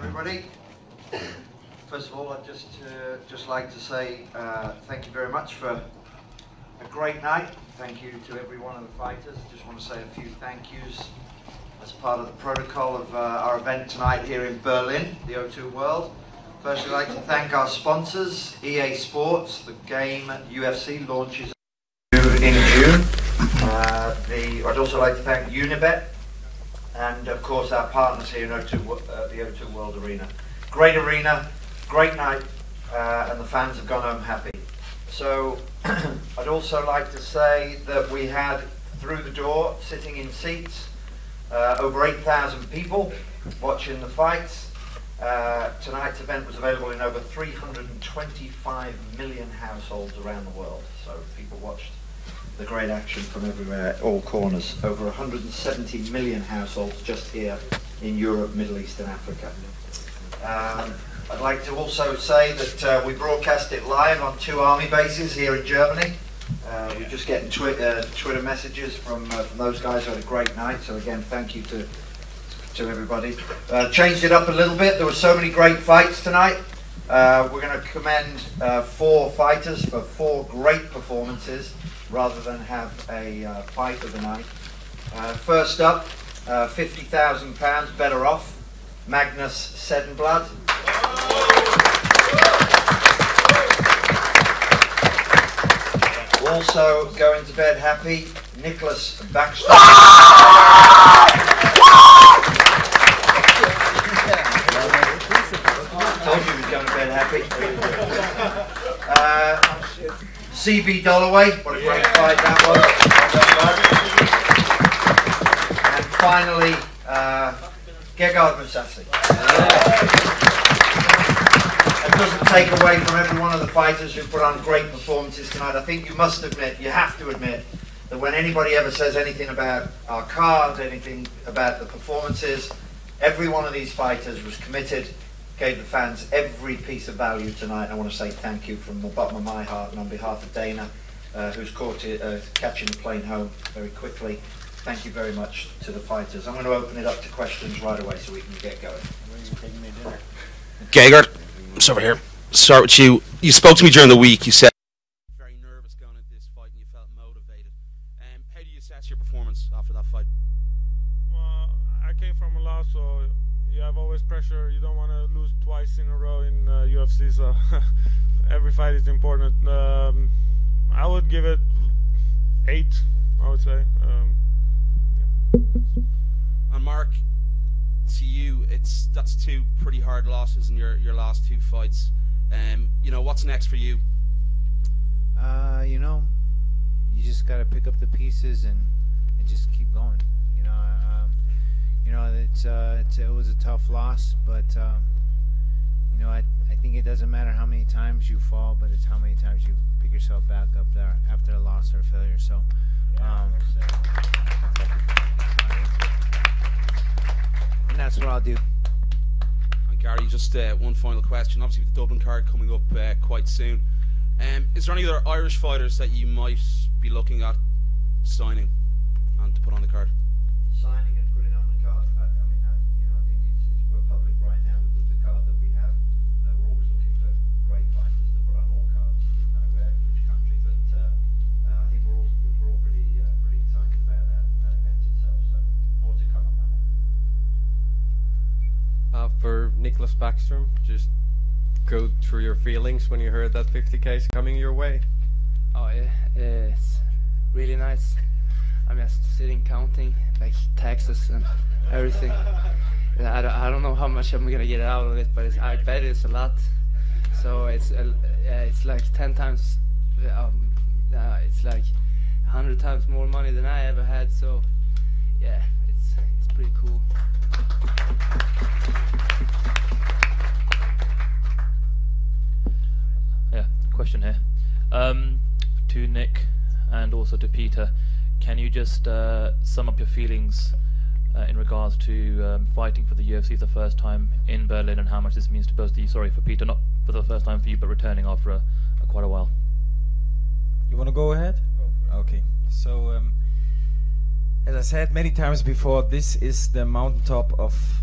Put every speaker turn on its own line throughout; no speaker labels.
everybody. First of all, I'd just like to say thank you very much for a great night. Thank you to every one of the fighters. Just want to say a few thank yous as part of the protocol of our event tonight here in Berlin, the O2 World. First, I'd like to thank our sponsors, EA Sports. The game UFC launches in June. I'd also like to thank Unibet and, of course, our partners here in the O2 World Arena. Great arena, great night, and the fans have gone home happy. So, I'd also like to say that we had, through the door, sitting in seats, over 8,000 people watching the fights. Tonight's event was available in over 325 million households around the world. So people watched the great action from everywhere, all corners. Over 170 million households just here in Europe, Middle East and Africa. I'd like to also say that we broadcast it live on 2 army bases here in Germany. We're just getting Twitter messages from those guys who had a great night. So again, thank you to everybody. Changed it up a little bit. There were so many great fights tonight. We're going to commend 4 fighters for 4 great performances rather than have a fight of the night. First up, £50,000 better off, Magnus Sedenblad. Also going to bed happy, Nicholas Backstrom. Told you he was going to bed happy. CB Dollaway, what a great fight that was. And finally, Gegard Mousasi. It doesn't take away from every one of the fighters who put on great performances tonight. I think you must admit, you have to admit, that when anybody ever says anything about our card, anything about the performances, every one of these fighters was committed, gave the fans every piece of value tonight. I want to say thank you from the bottom of my heart and on behalf of Dana, who's catching the plane home very quickly. Thank you very much to the fighters. I'm going to open it up to questions right away so we can get going.
Gegard, it's over here. Start with you. You spoke to me during the week. You said very nervous going into this fight and you felt motivated. How do you assess your performance after that fight?
Well, I came from a loss, so you have always pressure. You don't want to lose twice in a row in UFC, so every fight is important. I would give it 8, I would say. Yeah.
And Mark, to you, that's 2 pretty hard losses in your last 2 fights. You know, what's next for you?
You know, you just got to pick up the pieces and just keep going. You know, it was a tough loss, but you know, I think it doesn't matter how many times you fall, but it's how many times you pick yourself back up there after a loss or a failure. So, and that's what I'll do.
And Gary, just one final question. Obviously, with the Dublin card coming up quite soon, is there any other Irish fighters that you might be looking at signing and to put on the card?
Signing and putting on the card. I mean, you know, I think we're public right now with the card that we have. We're always looking for great fighters to put on all cards. You know, which country, but I think we're all pretty excited about that event itself. So more to come on that.
For Nicholas Backstrom, just go through your feelings when you heard that 50K is coming your way.
Oh, it's really nice. I'm just sitting counting like taxes and everything. I don't know how much I'm gonna get out of it, but I bet it's a lot. So it's like 10 times. It's like 100 times more money than I ever had. So yeah, it's pretty cool.
Yeah, question here. To Nick and also to Peter, can you just sum up your feelings in regards to fighting for the UFC for the first time in Berlin and how much this means to both of you? Sorry for Peter, not for the first time for you, but returning after quite a while.
You want to go ahead?
Go for it.
Okay. So, as I said many times before, this is the mountaintop of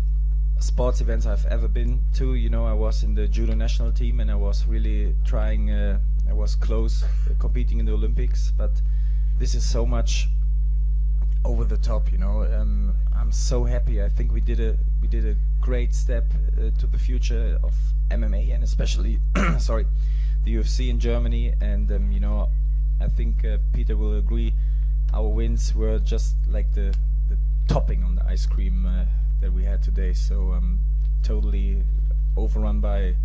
sports events I've ever been to. You know, I was in the judo national team, and I was really trying. I was close competing in the Olympics, but this is so much over the top. You know, I'm so happy. I think we did a great step to the future of MMA, and especially sorry, the UFC in Germany. And you know, I think Peter will agree. Our wins were just like the topping on the ice cream that we had today. So totally overrun by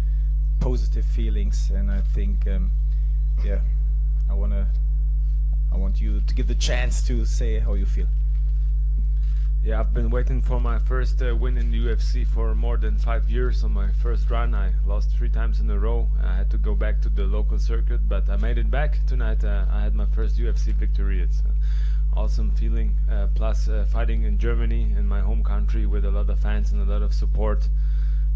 positive feelings, and I think yeah, I want you to give the chance to say how you feel.
Yeah, I've been waiting for my first win in the UFC for more than 5 years. On my first run, I lost 3 times in a row. I had to go back to the local circuit, but I made it back tonight. I had my first UFC victory. It's an awesome feeling. Plus, fighting in Germany, in my home country, with a lot of fans and a lot of support.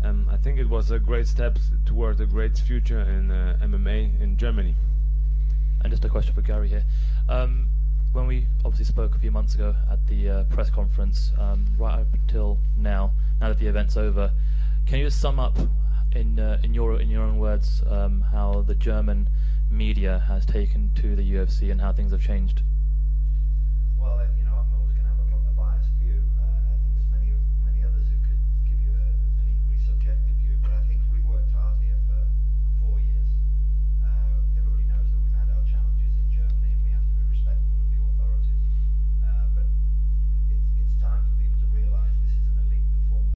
I think it was a great step toward a great future in MMA in Germany.
And just a question for Gary here. When we obviously spoke a few months ago at the press conference, right up until now that the event's over, can you just sum up in your own words how the German media has taken to the UFC and how things have changed?
Well, you know, I'm always going to have a biased view. I think there's many others who could give you an equally subjective view, but I think we worked hard here for 4 years. Everybody knows that we've had our challenges in Germany, and we have to be respectful of the authorities. But it's time for people to realise this is an elite performance.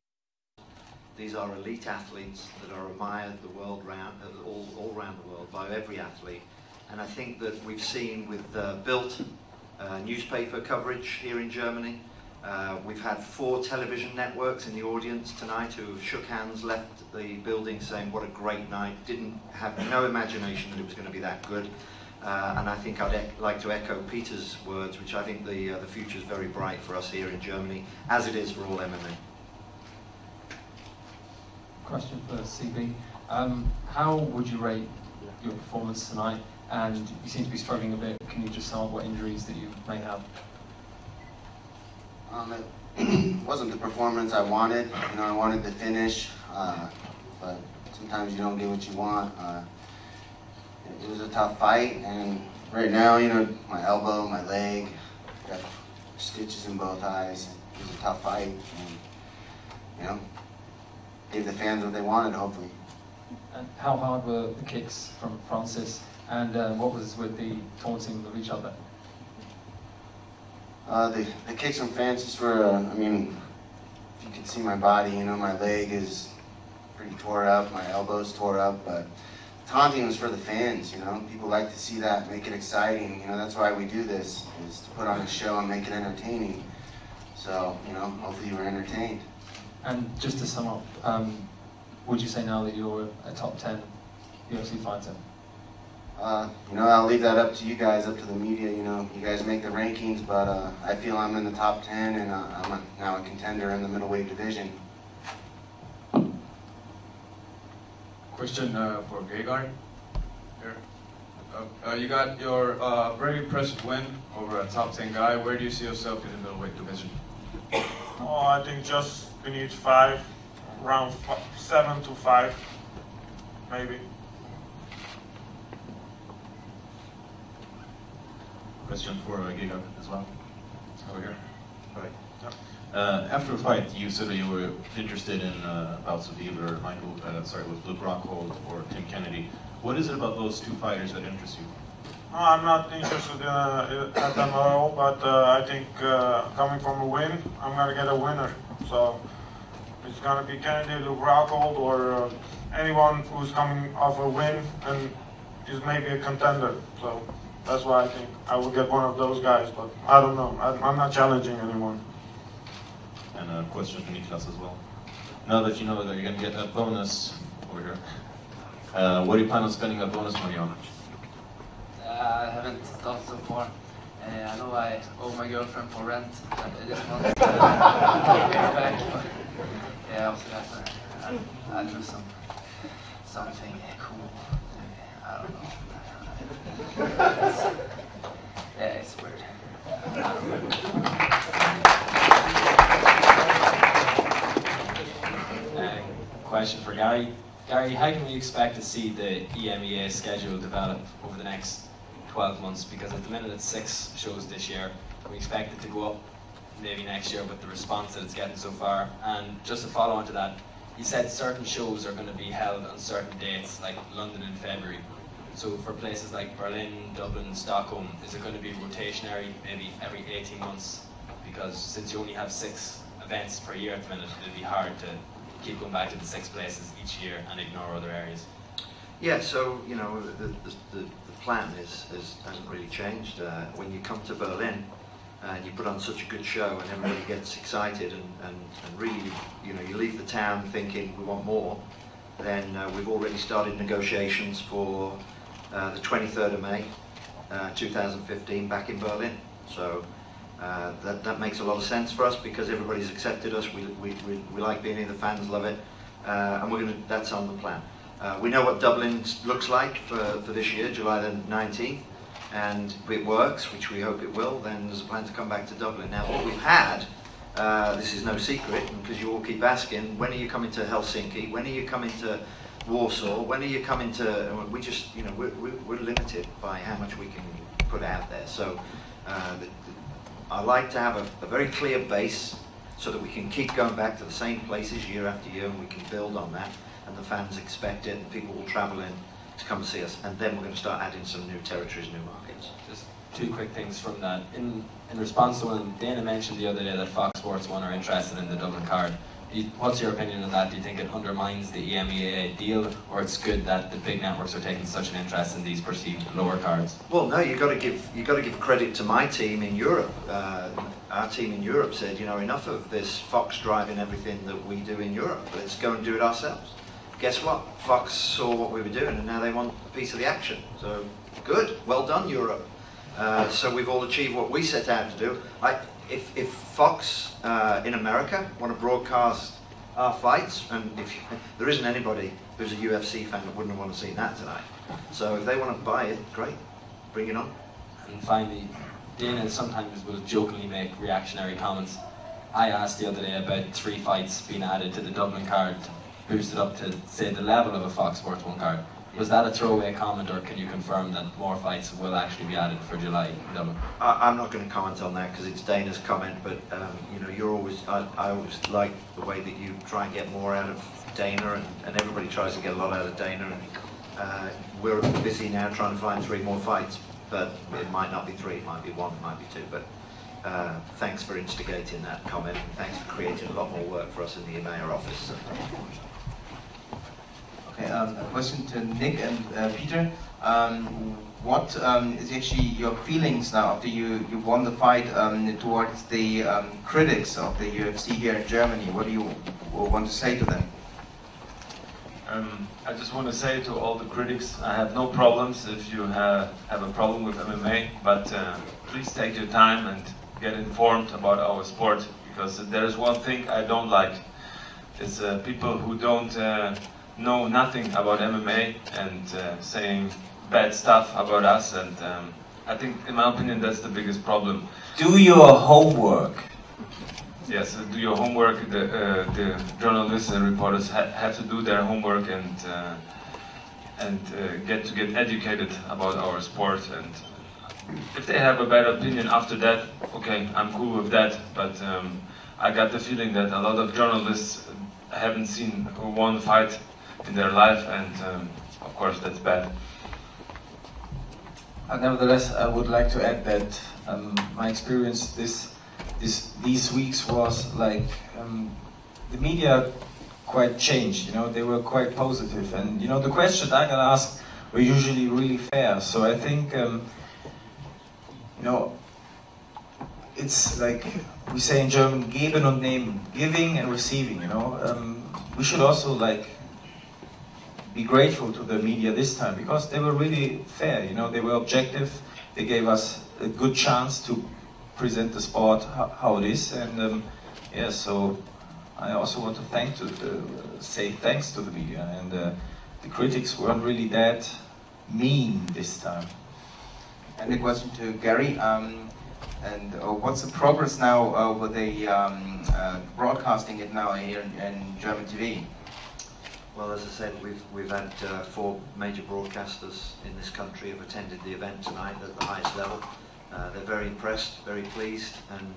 These are elite athletes that are admired all around the world by every athlete, and I think that we've seen with Bild newspaper coverage here in Germany. We've had 4 television networks in the audience tonight who shook hands, left the building saying what a great night, didn't have no imagination that it was going to be that good. And I think I'd like to echo Peter's words, which I think the future is very bright for us here in Germany, as it is for all MMA.
Question for CB. How would you rate your performance tonight? And you seem to be struggling a bit. Can you just sum up what injuries that you may have?
It wasn't the performance I wanted. You know, I wanted the finish, but sometimes you don't get what you want. It was a tough fight, and right now, you know, my elbow, my leg, got stitches in both eyes. It was a tough fight, and you know, gave the fans what they wanted, hopefully.
And how hard were the kicks from Francis? And what was with the taunting of each other?
The kicks from Francis were, I mean, if you can see my body, you know, my leg is pretty tore up, my elbow's tore up, but taunting was for the fans, you know. People like to see that, make it exciting, you know, that's why we do this, is to put on a show and make it entertaining. So, you know, hopefully you were entertained.
And just to sum up, would you say now that you're a top 10 UFC fighter?
You know, I'll leave that up to you guys, up to the media. You know, you guys make the rankings, but I feel I'm in the top 10, and I'm now a contender in the middleweight division.
Question for Gegard. Here. You got your very impressive win over a top 10 guy. Where do you see yourself in the middleweight division?
Oh, I think just beneath 5, around 7 to 5, maybe.
Question for Giga as well. Over here.
Right.
After a fight, you said that you were interested in bouts of either with Luke Rockhold or Tim Kennedy. What is it about those 2 fighters that interest you?
I'm not interested at them at all, but I think coming from a win, I'm going to get a winner. So it's going to be Kennedy, Luke Rockhold, or anyone who's coming off a win and is maybe a contender. So that's why I think I will get one of those guys, but I don't know. I'm not challenging anyone.
And a question for Niklas as well. Now that you know that you're going to get a bonus over here, what do you plan on spending that bonus money on?
I haven't thought so far. I know I owe my girlfriend for rent this month. Back, but yeah, also that I'll do something cool. I don't know. Yeah, it's weird.
question for Gary. Gary, how can we expect to see the EMEA schedule develop over the next 12 months? Because at the minute it's 6 shows this year. We expect it to go up maybe next year with the response that it's getting so far. And just to follow on to that, you said certain shows are going to be held on certain dates, like London in February. So for places like Berlin, Dublin, Stockholm, is it going to be rotationary, maybe every 18 months? Because since you only have 6 events per year at the minute, it'd be hard to keep going back to the 6 places each year and ignore other areas.
Yeah, so you know the plan hasn't really changed. When you come to Berlin and you put on such a good show and everybody gets excited and really, you know, you leave the town thinking we want more, then we've already started negotiations for the 23rd of May 2015 back in Berlin. So that makes a lot of sense for us because everybody's accepted us. We like being here, the fans love it, and that's on the plan. We know what Dublin looks like for this year, July the 19th, and if it works, which we hope it will, then there's a plan to come back to Dublin. Now, what we've had, this is no secret, because you all keep asking, when are you coming to Helsinki? When are you coming to Warsaw? When are you coming to? We just, you know, we're limited by how much we can put out there. So. I like to have a very clear base so that we can keep going back to the same places year after year and we can build on that and the fans expect it and people will travel in to come and see us, and then we're going to start adding some new territories, new markets.
Just 2 quick things from that. In response to when Dana mentioned the other day that Fox Sports 1 are interested in the Dublin card, what's your opinion on that? Do you think it undermines the EMEA deal, or it's good that the big networks are taking such an interest in these perceived lower cards?
Well, no, you got to give credit to my team in Europe. Our team in Europe said, you know, enough of this Fox driving everything that we do in Europe. Let's go and do it ourselves. Guess what? Fox saw what we were doing, and now they want a piece of the action. So good, well done, Europe. So we've all achieved what we set out to do. If Fox in America want to broadcast our fights, and there isn't anybody who's a UFC fan that wouldn't want to see that tonight. So if they want to buy it, great, bring it on.
And finally, Dana sometimes will jokingly make reactionary comments. I asked the other day about 3 fights being added to the Dublin card, boosted up to, say, the level of a Fox Sports 1 card. Was that a throwaway comment, or can you confirm that more fights will actually be added for July in Dublin?
I'm not going to comment on that because it's Dana's comment, but you know, I always like the way that you try and get more out of Dana, and everybody tries to get a lot out of Dana, and we're busy now trying to find 3 more fights, but it might not be 3, it might be 1, it might be 2, but thanks for instigating that comment, and thanks for creating a lot more work for us in the EMEA office.
Okay, a question to Nick and Peter. What is actually your feelings now after you won the fight towards the critics of the UFC here in Germany? What do you want to say to them?
I just want to say to all the critics, I have no problems if you have a problem with MMA, but please take your time and get informed about our sport, because there's one thing I don't like. It's people who don't know nothing about MMA and saying bad stuff about us, and I think, in my opinion, that's the biggest problem.
Do your homework.
Yes, do your homework. The journalists and reporters have to do their homework and get educated about our sport. And if they have a bad opinion after that, okay, I'm cool with that. But I got the feeling that a lot of journalists haven't seen one fight in their life, and of course that's bad.
Nevertheless, I would like to add that my experience these weeks was like the media quite changed. You know, they were quite positive, and you know, the questions I got asked were usually really fair. So I think you know, it's like we say in German, geben und nehmen, giving and receiving. You know, we should also like be grateful to the media this time, because they were really fair. You know, they were objective. They gave us a good chance to present the sport how it is, and yeah. So I also want to say thanks to the media, and the critics weren't really that mean this time.
And a question to Gary. And what's the progress now with the broadcasting it now here in German TV?
Well, as I said, we've had 4 major broadcasters in this country have attended the event tonight at the highest level. They're very impressed, very pleased, and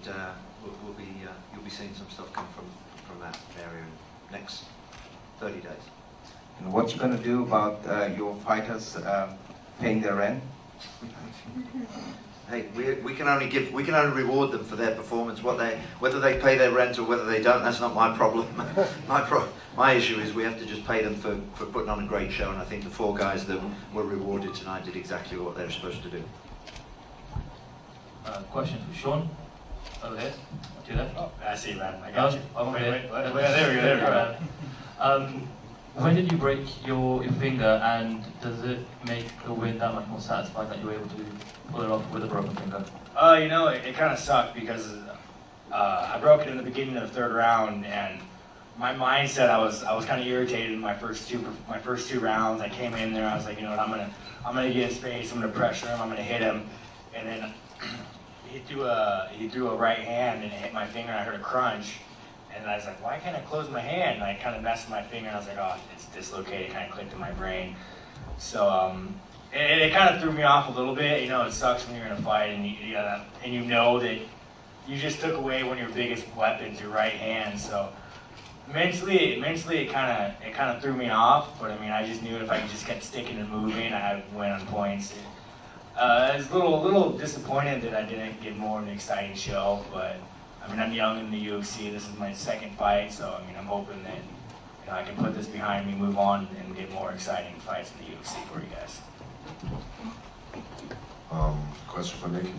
you'll be seeing some stuff come from that area in the next 30 days.
And what you gonna do about your fighters paying their rent?
Hey, we can only reward them for their performance. Whether they pay their rent or whether they don't, that's not my problem. My issue is we have to just pay them for putting on a great show, and I think the 4 guys that were rewarded tonight did exactly what they were supposed to do.
Question for Sean. Over here. To your left.
Oh, I see you, man. I got you.
Wait,
There we go.
When did you break your finger, and does it make the win that much more satisfying that you were able to pull it off with a broken finger?
You know, it kind of sucked because I broke it in the beginning of the 3rd round, and my mindset, I was kind of irritated in my first two rounds. I came in there, I was like, you know what, I'm gonna get in space, I'm gonna pressure him, I'm gonna hit him, and then he threw a right hand and it hit my finger, and I heard a crunch. And I was like, why can't I close my hand? And I kind of messed with my finger, and I was like, oh, it's dislocated. It kind of clicked in my brain. So it kind of threw me off a little bit. You know, it sucks when you're in a fight and you know that you just took away one of your biggest weapons, your right hand. So mentally, it kind of threw me off. But I mean, I just knew if I could just keep sticking and moving, I'd win on points. I was a little disappointed that I didn't get more of an exciting show, but. I mean, I'm young in the UFC. This is my 2nd fight, so I mean, I'm hoping that I can put this behind me, move on, and get more exciting fights in the UFC for you guys.
Question for Nick.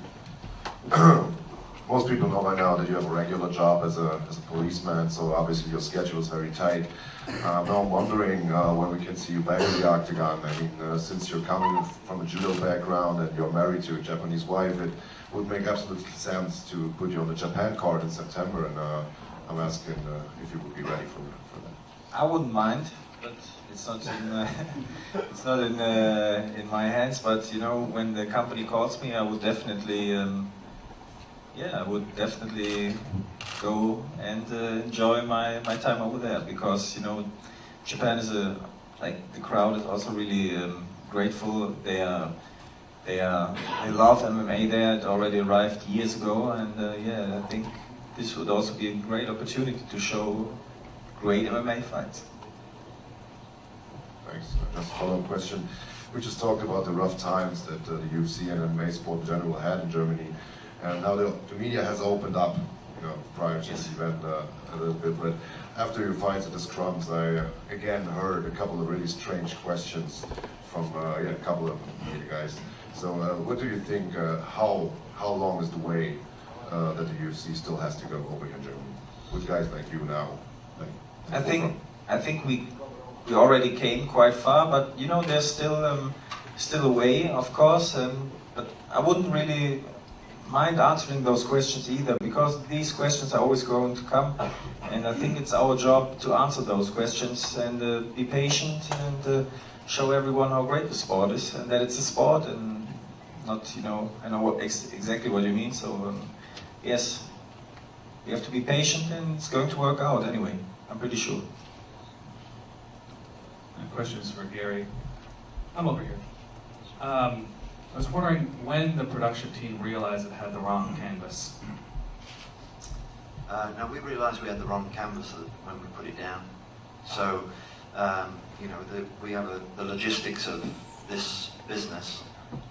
Most people know by now that you have a regular job as a policeman, so obviously your schedule is very tight. Now I'm wondering when we can see you back in the octagon. I mean, since you're coming from a judo background and you're married to a Japanese wife, it would make absolute sense to put you on the Japan card in September, and I'm asking if you would be ready for that.
I wouldn't mind, but it's not in my hands. But you know, when the company calls me, I would definitely, I would definitely go and enjoy my time over there, because you know, Japan is the crowd is also really grateful. They love MMA there. It already arrived years ago, and I think this would also be a great opportunity to show great MMA fights.
Thanks. Just a follow-up question. We just talked about the rough times that the UFC and MMA sport in general had in Germany, and now the media has opened up, you know, prior to this event a little bit. But after your fights at the scrums, I again heard a couple of really strange questions from a couple of media guys. So what do you think, how long is the way that the UFC still has to go over here in Germany, with guys like you now?
I think we already came quite far, but you know, there's still a way, of course, but I wouldn't really mind answering those questions either, because these questions are always going to come, and I think it's our job to answer those questions and be patient and show everyone how great the sport is, and that it's a sport and not, you know, I know exactly what you mean. So yes, we have to be patient, and it's going to work out anyway, I'm pretty sure.
My question is for Gary. I'm over here. I was wondering when the production team realized it had the wrong canvas.
No, we realised we had the wrong canvas when we put it down. So, you know, we have the logistics of this business.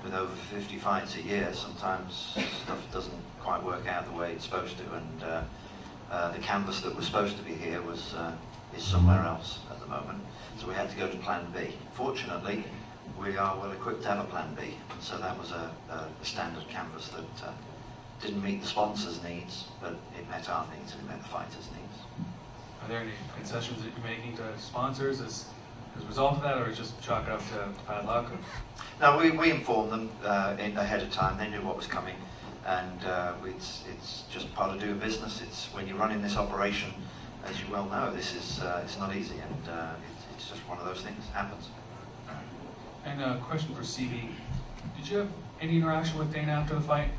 With over 50 fights a year, sometimes stuff doesn't quite work out the way it's supposed to, and the canvas that was supposed to be here is somewhere else at the moment. So we had to go to Plan B. Fortunately, we are well equipped to have a Plan B, and so that was a standard canvas that didn't meet the sponsors' needs, but it met our needs and it met the fighters' needs.
Are there any concessions that you're making to sponsors as a result of that, or just chalk it up to bad luck? Or?
No, we informed them ahead of time. They knew what was coming, and it's just part of doing business. It's when you're running this operation, as you well know, this is it's not easy, and it's just one of those things. Happens.
And a question for CB: did you have any interaction with Dana after the fight?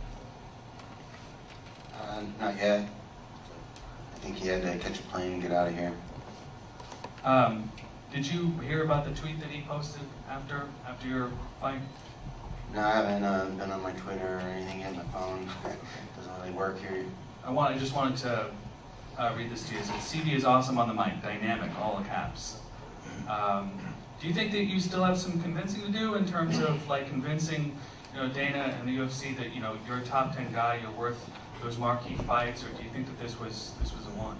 Not yet. I think he had to catch a plane and get out of here.
Did you hear about the tweet that he posted after your fight?
No, I haven't been on my Twitter or anything yet. My phone doesn't really work here.
I just wanted to read this to you. It says, CB is awesome on the mic, dynamic, all caps. Do you think that you still have some convincing to do in terms of like convincing, Dana and the UFC that you're a top 10 guy, you're worth those marquee fights, or do you think that this was a one?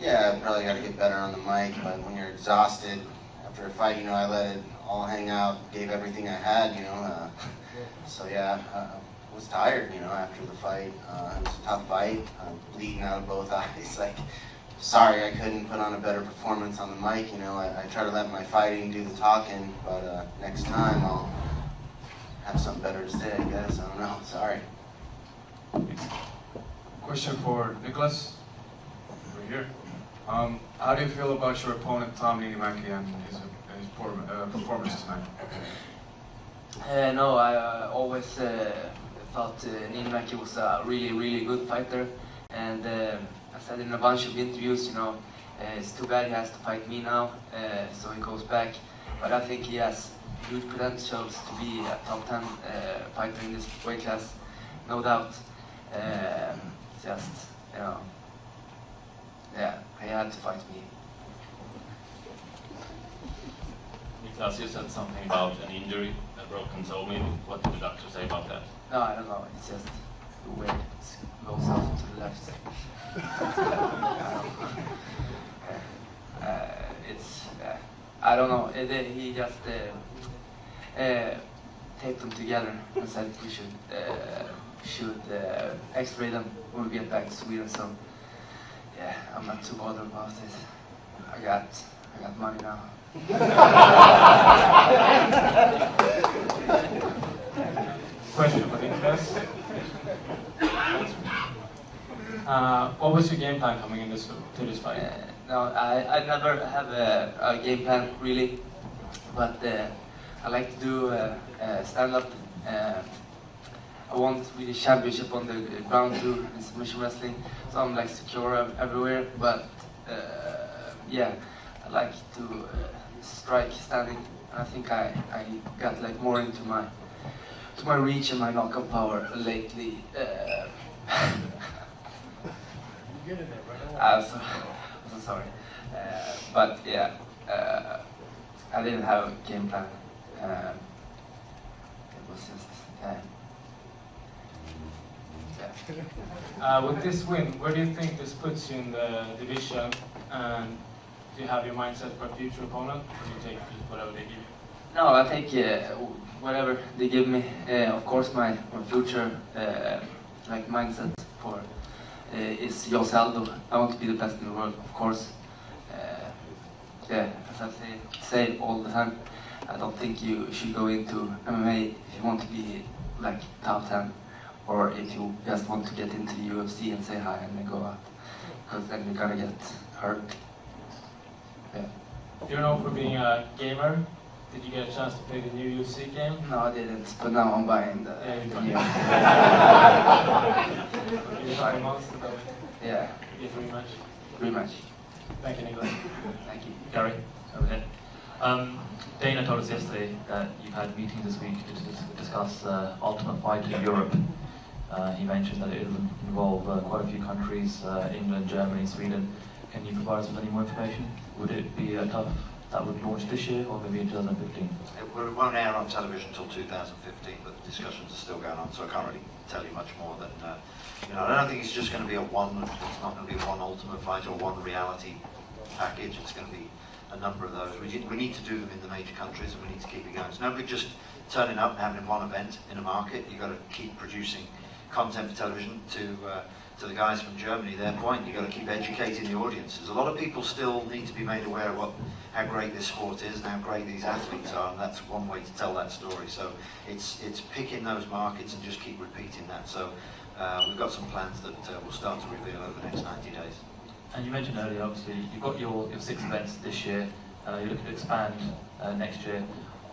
Yeah, I probably got to get better on the mic, but when you're exhausted after a fight, I let it all hang out, gave everything I had, so yeah, I was tired, after the fight. It was a tough fight, bleeding out of both eyes. Like, sorry I couldn't put on a better performance on the mic, I try to let my fighting do the talking, but next time I'll have something better to say, I guess. I don't know, sorry.
Question for Nicholas, over here. How do you feel about your opponent Tom Niinimäki and his performance tonight?
No, I always thought Niinimäki was a really, really good fighter, and I said in a bunch of interviews, it's too bad he has to fight me now, so he goes back. But I think he has huge potentials to be a top 10 fighter in this weight class, no doubt. Just, yeah, he had to fight me.
Niklas, you said something about an injury, a broken toe maybe. What did the doctor say about that?
No, I don't know. It's just weird. It goes out to the left. I don't know. He just taped them together and said we should X-ray them when we get back to Sweden. So yeah, I'm not too bothered about it. I got money now.
Question for Niklas. What was your game plan coming in to this fight?
No, I never have a game plan really, but I like to do stand-up. I won the championship on the ground too in submission wrestling, so I'm like secure everywhere. But yeah, I like to strike standing. I think I got like more into my reach and my knockout power lately. I'm so sorry, but yeah, I didn't have a game plan. It was just
with this win, where do you think this puts you in the division? And do you have your mindset for a future opponent, or do you take just whatever they give you?
No, I take whatever they give me. Of course, my future like mindset for is Jose Aldo. I want to be the best in the world, of course. Yeah, as I say all the time, I don't think you should go into MMA if you want to be like top 10, or if you just want to get into the UFC and say hi and then go out, because then you're gonna get hurt. Yeah.
You're known for being a gamer. Did you get a chance to play the new UFC game?
No, I didn't, but now I'm buying the new. Yeah.
Get rematch?
Rematch.
Thank you, Nicholas.
Thank you.
Gary, over here. Dana told us yesterday that you've had meetings this week to discuss Ultimate Fighter in Europe. He mentioned that it will involve quite a few countries, England, Germany, Sweden. Can you provide us with any more information? Would it be that would launch this year or maybe in 2015?
It won't air on television until 2015, but the discussions are still going on, so I can't really tell you much more than, I don't think it's just going to be it's not going to be one Ultimate Fighter or one reality package. It's going to be a number of those. We need to do them in the major countries, and we need to keep it going. It's no good just turning up and having one event in a market. You've got to keep producing content for television to the guys from Germany. Their point, you've got to keep educating the audiences. A lot of people still need to be made aware of how great this sport is and how great these athletes are, and that's one way to tell that story. So it's picking those markets and just keep repeating that. So we've got some plans that we'll start to reveal over the next 90 days.
And you mentioned earlier, obviously, you've got your 6 events this year. You're looking to expand next year.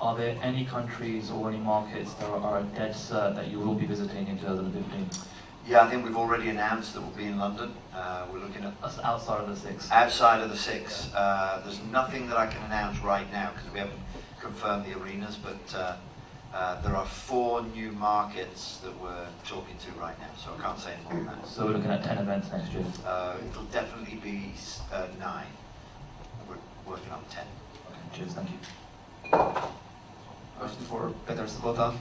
Are there any countries or any markets that are a dead cert that you will be visiting in 2015?
Yeah, I think we've already announced that we'll be in London. We're looking at...
That's outside of the 6.
Outside of the 6. There's nothing that I can announce right now because we haven't confirmed the arenas, but there are 4 new markets that we're talking to right now, so I can't say any more than that.
So we're looking at 10 events next year?
It'll definitely be 9. We're working on 10.
Okay, cheers, thank you.
Question for Peter Sabota.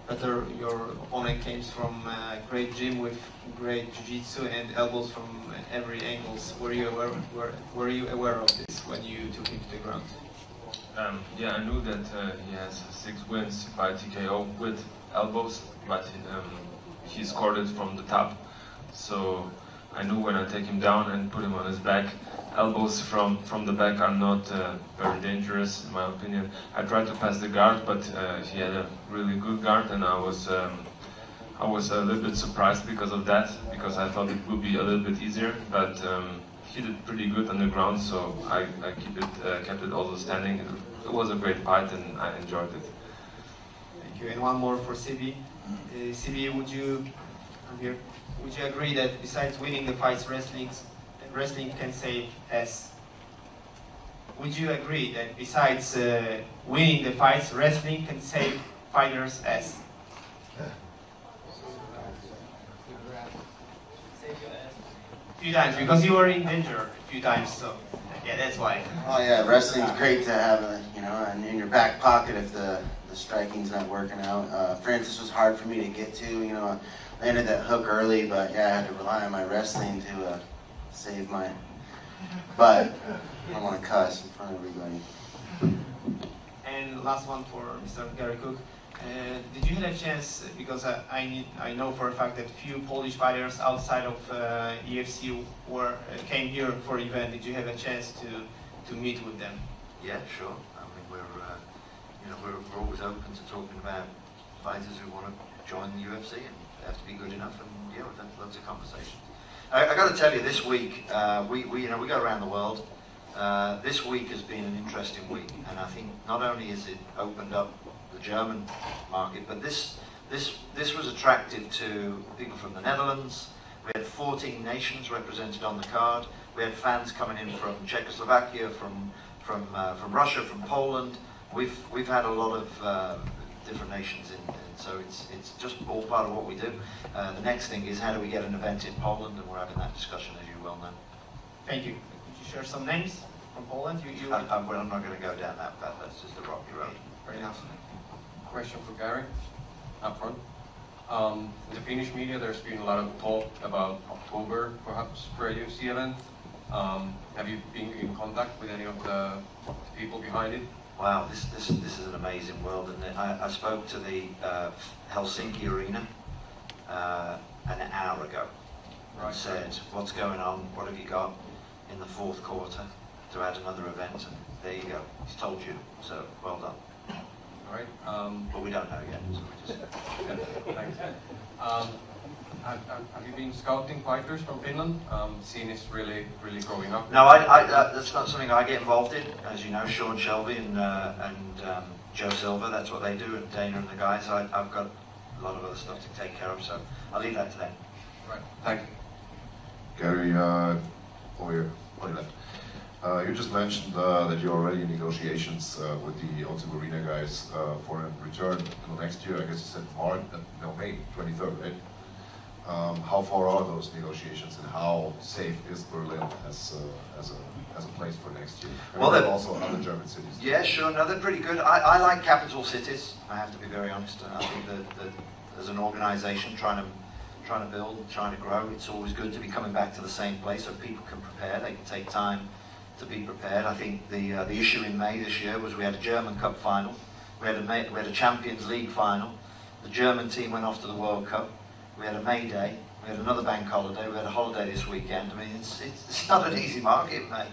Peter, your opponent came from a great gym with great jiu-jitsu and elbows from every angles. Were you aware of this when you took him to the ground?
Yeah, I knew that he has 6 wins by TKO with elbows, but he scored it from the top. So I knew when I take him down and put him on his back, elbows from the back are not very dangerous, in my opinion. I tried to pass the guard, but he had a really good guard, and I was a little bit surprised because of that, because I thought it would be a little bit easier. But he did pretty good on the ground, so I kept it also standing. It was a great fight, and I enjoyed it.
Thank you. And one more for Sibi. Sibi, would you agree that besides winning the fights, wrestling can save S? Would you agree that besides winning the fights, wrestling can save fighters S? A few times, because you were in danger a few times, so yeah, that's why.
Oh yeah, wrestling's great to have, in your back pocket if the striking's not working out. Francis was hard for me to get to, I landed that hook early, but yeah, I had to rely on my wrestling to save my... But I don't want to cuss in front of everybody.
And last one for Mr. Gary Cook. Did you have a chance, because I know for a fact that few Polish fighters outside of EFC came here for event. Did you have a chance to meet with them?
Yeah, sure. I mean, we're always open to talking about fighters who want to join the UFC, and they have to be good enough. And yeah, we've had lots of conversations. I got to tell you, this week we go around the world. This week has been an interesting week, and I think not only has it opened up the German market, but this was attractive to people from the Netherlands. We had 14 nations represented on the card. We had fans coming in from Czechoslovakia, from Russia, from Poland. We've had a lot of different nations in, so it's just all part of what we do. The next thing is, how do we get an event in Poland, and we're having that discussion, as you well know.
Thank you. Could you share some names from Poland?
I'm not going to go down that path. That's just a rocky road.
Very nice.
Question for Gary, up front. In the Finnish media, there's been a lot of talk about October, perhaps, for a UFC event. Have you been in contact with any of the people behind it?
Wow, this is an amazing world, and I spoke to the Helsinki arena an hour ago and said, "What's going on? What have you got in the 4th quarter to add another event?" And there you go. He's told you, so well done.
All right.
But we don't know yet. So we just
thanks. Have you been scouting fighters from Finland? Scene is really growing up.
No, that's not something I get involved in. As you know, Sean Shelby and Joe Silva, that's what they do, and Dana and the guys. I've got a lot of other stuff to take care of, so I'll leave that to them.
Right. Thank you.
Gary, over here, on your left. You just mentioned that you're already in negotiations with the O2 Arena guys for a return until next year. I guess you said May 23rd, right? How far are those negotiations, and how safe is Berlin as a place for next year?
Well, they're
also other German cities.
Yeah, sure. No, they're pretty good. I like capital cities. I have to be very honest. I think that as an organisation trying to build, trying to grow, it's always good to be coming back to the same place so people can prepare. They can take time to be prepared. I think the issue in May this year was we had a German Cup final, we had a Champions League final. The German team went off to the World Cup. We had a May Day, we had another bank holiday, we had a holiday this weekend. I mean, it's not an easy market, mate.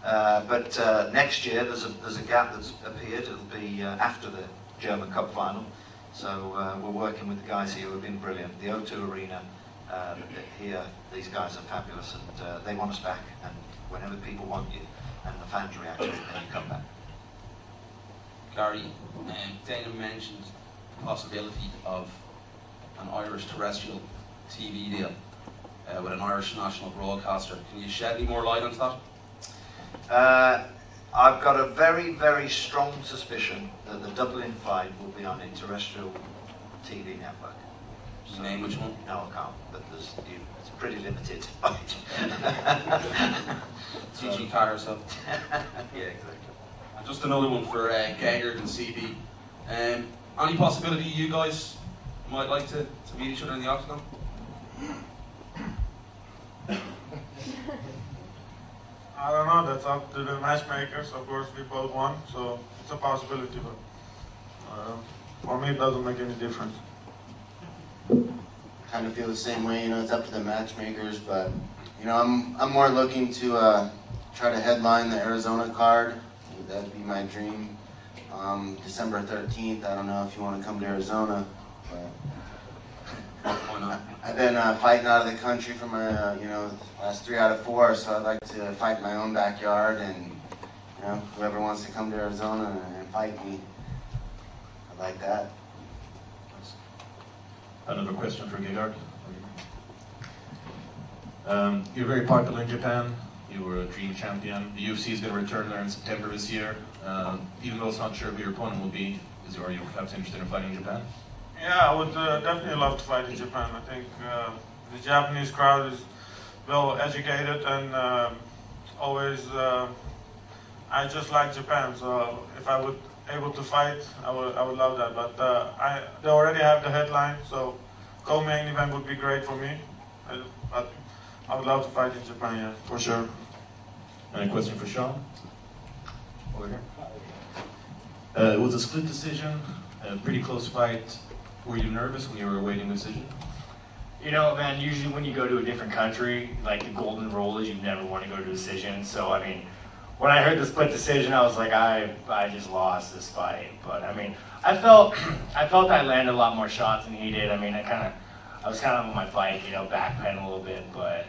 But next year there's a gap that's appeared. It'll be after the German Cup final. So we're working with the guys here who have been brilliant. The O2 Arena here, these guys are fabulous, and they want us back. And whenever people want you and the fans react, then you come back.
Gary, Dana mentioned the possibility of
an Irish terrestrial TV deal with an Irish national broadcaster. Can you shed any more light onto that?
I've got a very, very strong suspicion that the Dublin fight will be on a terrestrial TV network.
So, name which one?
No, I can't, but it's pretty limited.
TG Carousel.
Yeah, exactly.
And just another one for Gegard and CB. Any possibility you guys might like to meet each other in the octagon?
I don't know, that's up to the matchmakers. Of course, we both won, so it's a possibility, but for me it doesn't make any difference.
Kind of feel the same way, you know, it's up to the matchmakers, but, you know, I'm more looking to try to headline the Arizona card. That'd be my dream. December 13th, I don't know if you want to come to Arizona, but
why not?
I've been fighting out of the country for my, you know, last 3 out of 4, so I'd like to fight in my own backyard, and, you know, whoever wants to come to Arizona and fight me, I'd like that.
Another question for Gegard. You're very popular in Japan. You were a dream champion. The UFC is going to return there in September this year. Even though it's not sure who your opponent will be, are you perhaps interested in fighting in Japan?
Yeah, I would definitely love to fight in Japan. I think the Japanese crowd is well educated and always. I just like Japan, so if I would able to fight, I would love that. But they already have the headline, so co-main event would be great for me. But I would love to fight in Japan, yeah, for sure.
Any question for Sean? Over here. It was a split decision, a pretty close fight. Were you nervous when you were awaiting the decision?
You know, man, usually when you go to a different country, like the golden rule is you never want to go to a decision. So, I mean, when I heard the split decision, I was like, I just lost this fight. But, I mean, I felt I landed a lot more shots than he did. I mean, I was kind of on my bike, you know, backpedaling a little bit, but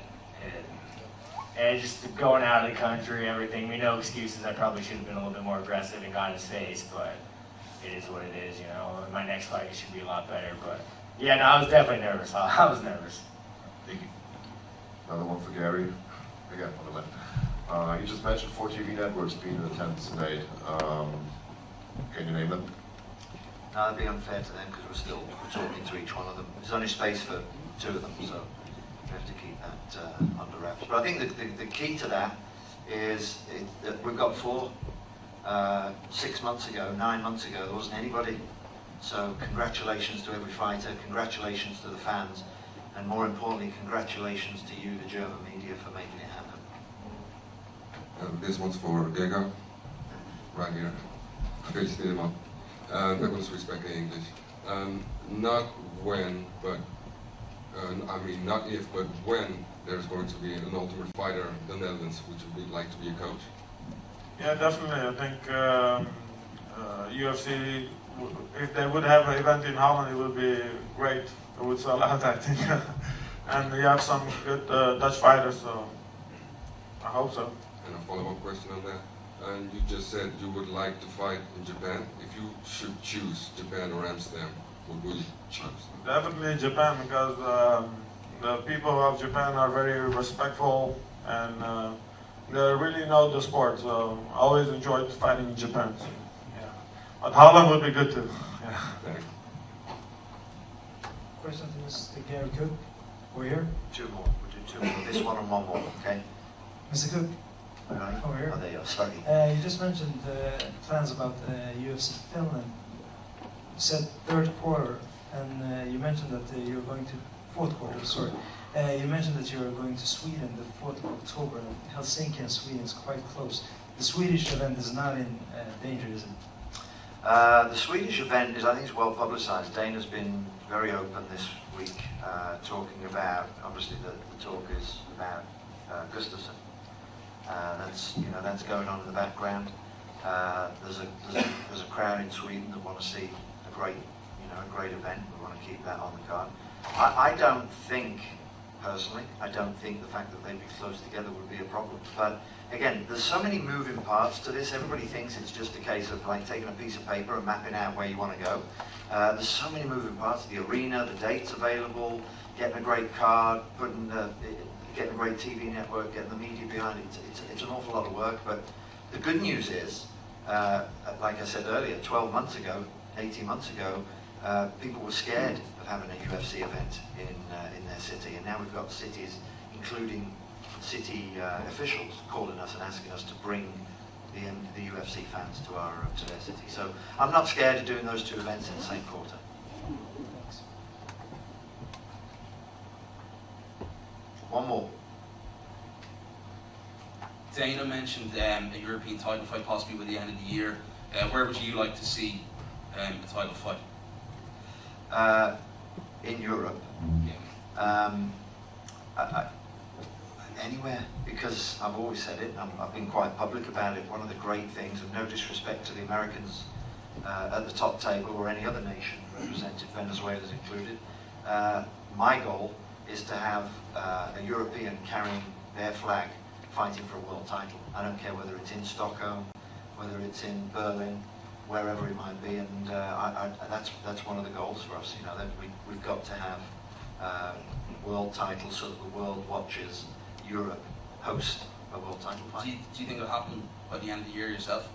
it just going out of the country, everything, no excuses. I probably should have been a little bit more aggressive and got in his face, but it is what it is, you know. My next fight should be a lot better, but yeah, no, I was definitely nervous. I was nervous.
Thank you. Another one for Gary. Again, on the left. You just mentioned 4 TV networks being in attendance tonight. Can you name them?
No, it'd be unfair to them because we're talking to each one of them. There's only space for 2 of them, so we have to keep that under wraps. But I think the key to that is that we've got 4. 6 months ago, 9 months ago, there wasn't anybody. So congratulations to every fighter, congratulations to the fans, and more importantly, congratulations to you, the German media, for making it happen.
This one's for Gegard, right here. Gefeliciteerd man. I'm going to switch back in English. Not when, but I mean not if, but when there's going to be an Ultimate Fighter in the Netherlands, would you like to be a coach?
Yeah, definitely. I think UFC, if they would have an event in Holland, it would be great. It would sell out, I think. And we have some good Dutch fighters, so I hope so.
And a follow-up question on that. And you just said you would like to fight in Japan. If you should choose Japan or Amsterdam, what would you choose?
Definitely Japan, because the people of Japan are very respectful and they really know the sport. So I always enjoyed fighting in Japan. So, yeah. But Holland would be good too. Yeah.
Thanks.
Question to Mr. Gary Cook. We're here.
2 more. We'll do 2 more. This one and 1 more, okay?
Mr. Cook.
Right.
Over here.
Oh, there you are. Sorry.
You just mentioned plans about UFC Finland. You said 3rd quarter, and you mentioned that you're going to 4th quarter. Sorry. You mentioned that you're going to Sweden the 4th of October. And Helsinki and Sweden is quite close. The Swedish event is not in danger, is it?
The Swedish event is, I think, well publicised. Dana's been very open this week, talking about. Obviously, the talk is about Gustafsson. That's going on in the background. There's a crowd in Sweden that want to see a great event. We want to keep that on the card. I don't think personally. I don't think the fact that they'd be close together would be a problem. But again, there's so many moving parts to this. Everybody thinks it's just a case of like taking a piece of paper and mapping out where you want to go. There's so many moving parts. The arena, the dates available, getting a great card, getting a great TV network, getting the media behind it. It's an awful lot of work. But the good news is, like I said earlier, 12 months ago, 18 months ago, people were scared of having a UFC event in their city, and now we've got cities, including city officials, calling us and asking us to bring the UFC fans to their city. So I'm not scared of doing those two events in the same quarter. One more.
Dana mentioned a European title fight possibly by the end of the year. Where would you like to see a title fight?
In Europe? Anywhere, because I've always said it, I've been quite public about it. One of the great things, and no disrespect to the Americans at the top table or any other nation represented, Venezuela's included, my goal is to have a European carrying their flag fighting for a world title. I don't care whether it's in Stockholm, whether it's in Berlin, wherever it might be, and that's one of the goals for us. You know, that we've got to have world titles so that the world watches Europe host a world title fight.
Do you think it'll happen by the end of the year yourself?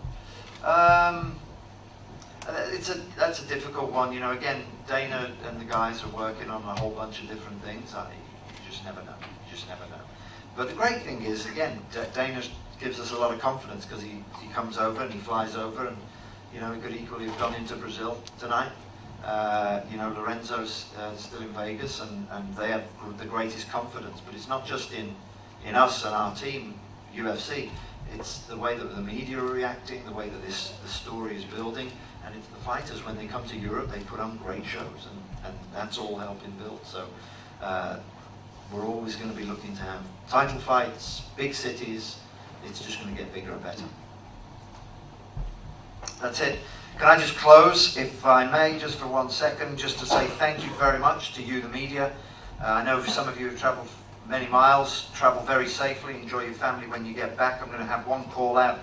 That's a difficult one. You know, again, Dana and the guys are working on a whole bunch of different things. You just never know. You just never know. But the great thing is, again, Dana gives us a lot of confidence because he comes over and he flies over, and you know, he could equally have gone into Brazil tonight. You know, Lorenzo's still in Vegas, and they have the greatest confidence. But it's not just in us and our team, UFC. It's the way that the media are reacting, the way that the story is building, and it's the fighters. When they come to Europe, they put on great shows, and that's all helping build. So we're always going to be looking to have title fights, big cities. It's just going to get bigger and better. That's it. Can I just close, if I may, just for 1 second, just to say thank you very much to you, the media. I know some of you have travelled many miles. Travel very safely. Enjoy your family when you get back. I'm going to have one call out.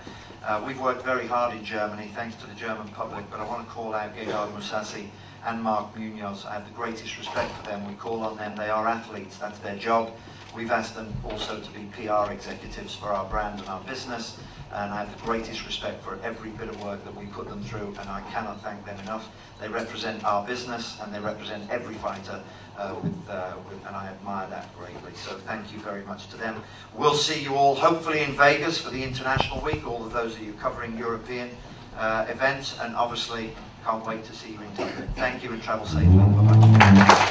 We've worked very hard in Germany, thanks to the German public, but I want to call out Gegard Mousasi and Mark Munoz. I have the greatest respect for them. We call on them. They are athletes. That's their job. We've asked them also to be PR executives for our brand and our business, and I have the greatest respect for every bit of work that we put them through, and I cannot thank them enough. They represent our business, and they represent every fighter, and I admire that greatly. So thank you very much to them. We'll see you all hopefully in Vegas for the International Week, all of those of you covering European events, and obviously can't wait to see you in Dublin. Thank you and travel safely. Bye-bye.